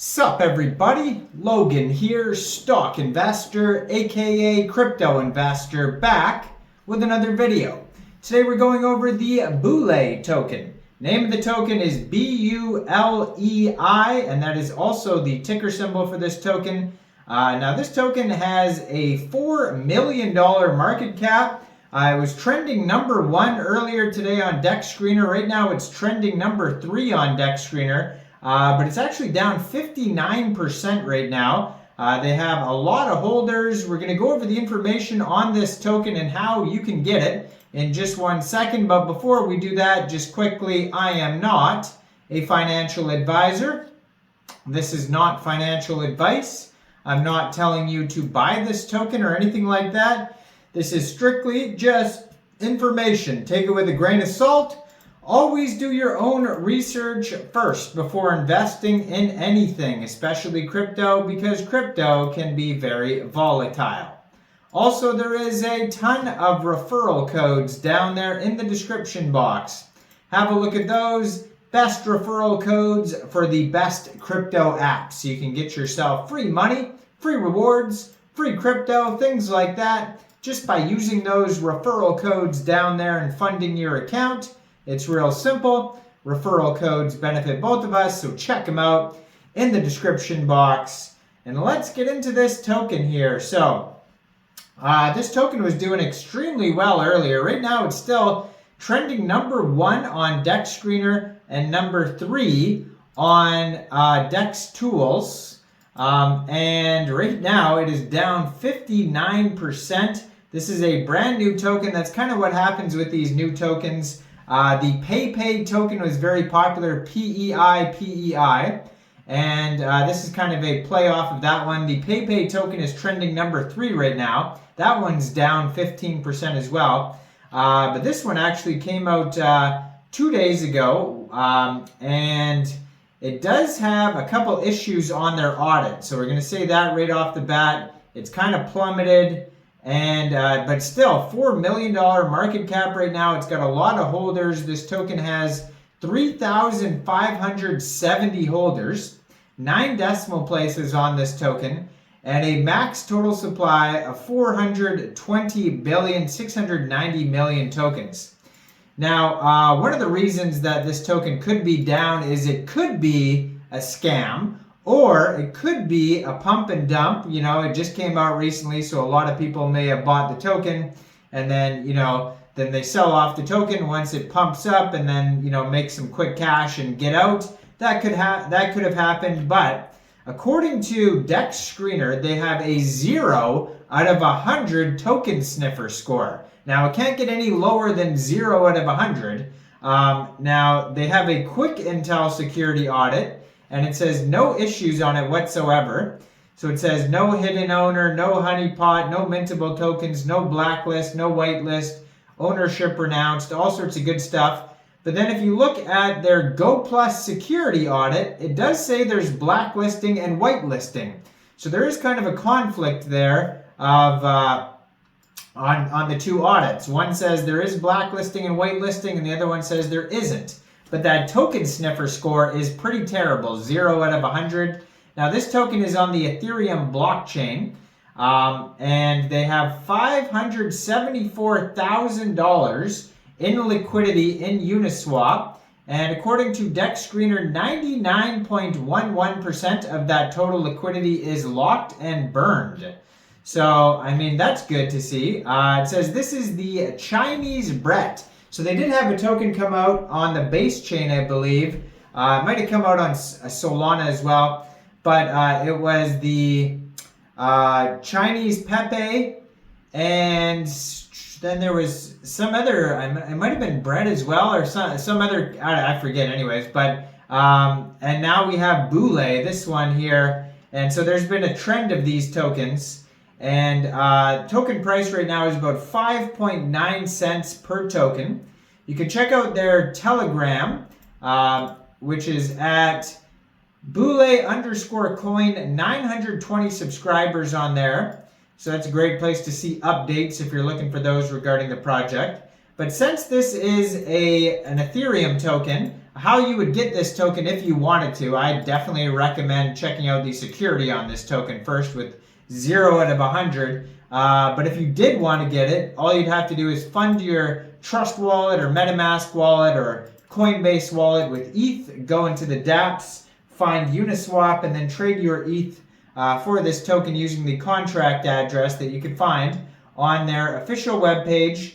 Sup everybody, Logan here, stock investor, aka crypto investor, back with another video. Today we're going over the Bulei token. Name of the token is BULEI, and that is also the ticker symbol for this token. Now this token has a $4 million market cap. It was trending number 1 earlier today on Dex Screener. Right now it's trending number 3 on Dex Screener. But it's actually down 59% right now. They have a lot of holders. We're going to go over the information on this token and how you can get it in just 1 second. But before we do that, just quickly, I am not a financial advisor. This is not financial advice. I'm not telling you to buy this token or anything like that. This is strictly just information. Take it with a grain of salt. Always do your own research first before investing in anything, especially crypto, because crypto can be very volatile. Also, there is a ton of referral codes down there in the description box. Have a look at those. Best referral codes for the best crypto apps. You can get yourself free money, free rewards, free crypto, things like that, just by using those referral codes down there and funding your account. It's real simple. Referral codes benefit both of us, so check them out in the description box. And let's get into this token here. So, this token was doing extremely well earlier. Right now, it's still trending number 1 on Dex Screener and number 3 on Dex Tools. And right now, it is down 59%. This is a brand new token. That's kind of what happens with these new tokens. The PayPay token was very popular, PEI, and this is kind of a play off of that one. The PayPay token is trending number 3 right now. That one's down 15% as well. But this one actually came out 2 days ago, and it does have a couple issues on their audit. So we're going to say that right off the bat. It's kind of plummeted. And but still, $4 million market cap right now. It's got a lot of holders. This token has 3,570 holders, 9 decimal places on this token, and a max total supply of 420,690,000,000 tokens. Now, one of the reasons that this token could be down is it could be a scam. Or it could be a pump and dump. You know, it just came out recently, so a lot of people may have bought the token, and then, then they sell off the token once it pumps up, and then, make some quick cash and get out. That could have happened, but according to Dex Screener, they have a 0 out of 100 token sniffer score. Now, it can't get any lower than 0 out of 100. Now, they have a quick intel security audit, and it says no issues on it whatsoever. So it says no hidden owner, no honeypot, no mintable tokens, no blacklist, no whitelist, ownership renounced, all sorts of good stuff. But then if you look at their Go Plus security audit, it does say there's blacklisting and whitelisting. So there is kind of a conflict there of on the 2 audits. One says there is blacklisting and whitelisting, and the other one says there isn't. But that token sniffer score is pretty terrible, 0 out of 100. Now this token is on the Ethereum blockchain, and they have $574,000 in liquidity in Uniswap. And according to Dex Screener, 99.11% of that total liquidity is locked and burned. So, I mean, that's good to see. It says this is the Chinese Brett. So they did have a token come out on the base chain, I believe. It might have come out on Solana as well. But it was the Chinese Pepe. And then there was some other, it might have been bread as well, or some other, I forget anyways. But and now we have Bulei, this one here. And so there's been a trend of these tokens. And token price right now is about 5.9 cents per token. You can check out their Telegram, which is at Bulei_coin, 920 subscribers on there. So that's a great place to see updates if you're looking for those regarding the project. But since this is an Ethereum token, how you would get this token if you wanted to. I definitely recommend checking out the security on this token first with 0 out of 100. But if you did want to get it, all you'd have to do is fund your Trust wallet or MetaMask wallet or Coinbase wallet with ETH, go into the dApps, find Uniswap, and then trade your ETH for this token using the contract address that you can find on their official webpage,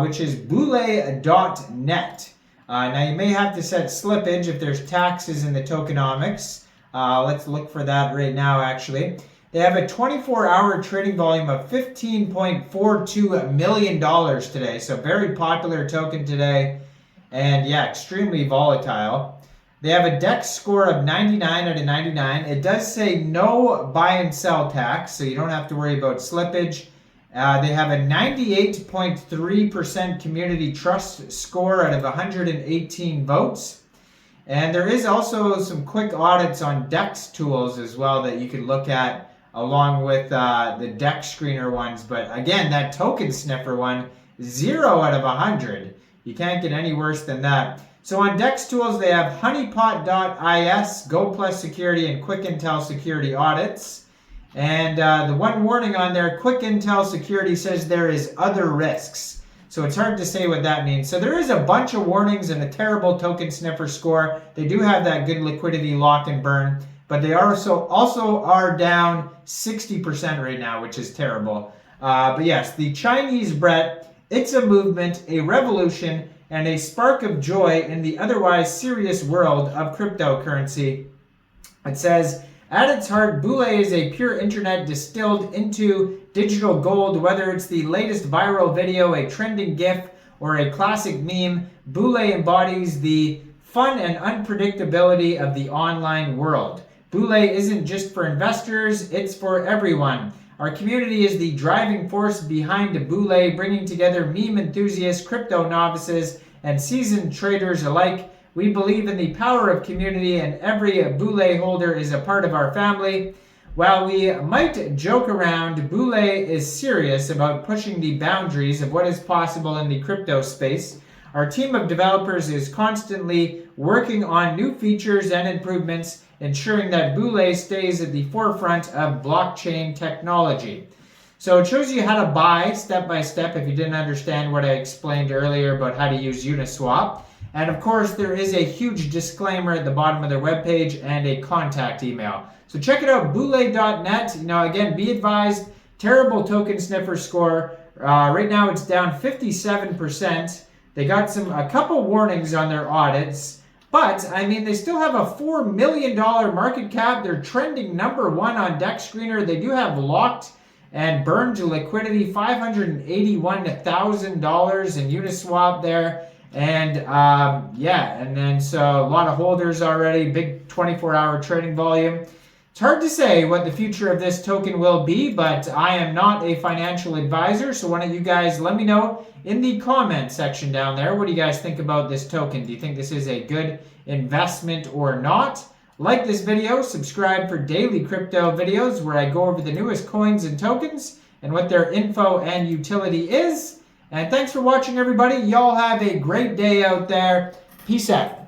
which is bulei.net. Now you may have to set slippage if there's taxes in the tokenomics. Let's look for that right now actually. They have a 24-hour trading volume of $15.42 million today. So very popular token today. And yeah, extremely volatile. They have a DEX score of 99 out of 99. It does say no buy and sell tax, so you don't have to worry about slippage. They have a 98.3% community trust score out of 118 votes. And there is also some quick audits on DEX tools as well that you can look at along with the DEX screener ones. But again, that token sniffer one, 0 out of 100. You can't get any worse than that. So on DEX tools, they have honeypot.is, GoPlus Security, and Quick Intel Security audits. And the one warning on there, Quick Intel Security says there is other risks. So it's hard to say what that means. So there is a bunch of warnings and a terrible token sniffer score. They do have that good liquidity lock and burn, but they also are down 60% right now, which is terrible. But yes, the Chinese Brett, it's a movement, a revolution, and a spark of joy in the otherwise serious world of cryptocurrency. It says, at its heart, Bulei is a pure internet distilled into digital gold. Whether it's the latest viral video, a trending GIF, or a classic meme, Bulei embodies the fun and unpredictability of the online world. Bulei isn't just for investors, it's for everyone. Our community is the driving force behind Bulei, bringing together meme enthusiasts, crypto novices, and seasoned traders alike. We believe in the power of community, and every Bulei holder is a part of our family. While we might joke around, Bulei is serious about pushing the boundaries of what is possible in the crypto space. Our team of developers is constantly working on new features and improvements, ensuring that Bulei stays at the forefront of blockchain technology. So it shows you how to buy step by step if you didn't understand what I explained earlier about how to use Uniswap. And of course, there is a huge disclaimer at the bottom of their webpage and a contact email. So check it out, bulei.net. Again, be advised, terrible token sniffer score. Right now it's down 57%. They got a couple warnings on their audits. But, they still have a $4 million market cap. They're trending #1 on DEX Screener. They do have locked and burned liquidity, $581,000 in Uniswap there. And, so a lot of holders already, big 24-hour trading volume. It's hard to say what the future of this token will be, but I am not a financial advisor, so why don't you guys let me know in the comment section down there. What do you guys think about this token? Do you think this is a good investment or not? Like this video, subscribe for daily crypto videos where I go over the newest coins and tokens and what their info and utility is. And thanks for watching, everybody. Y'all have a great day out there. Peace out.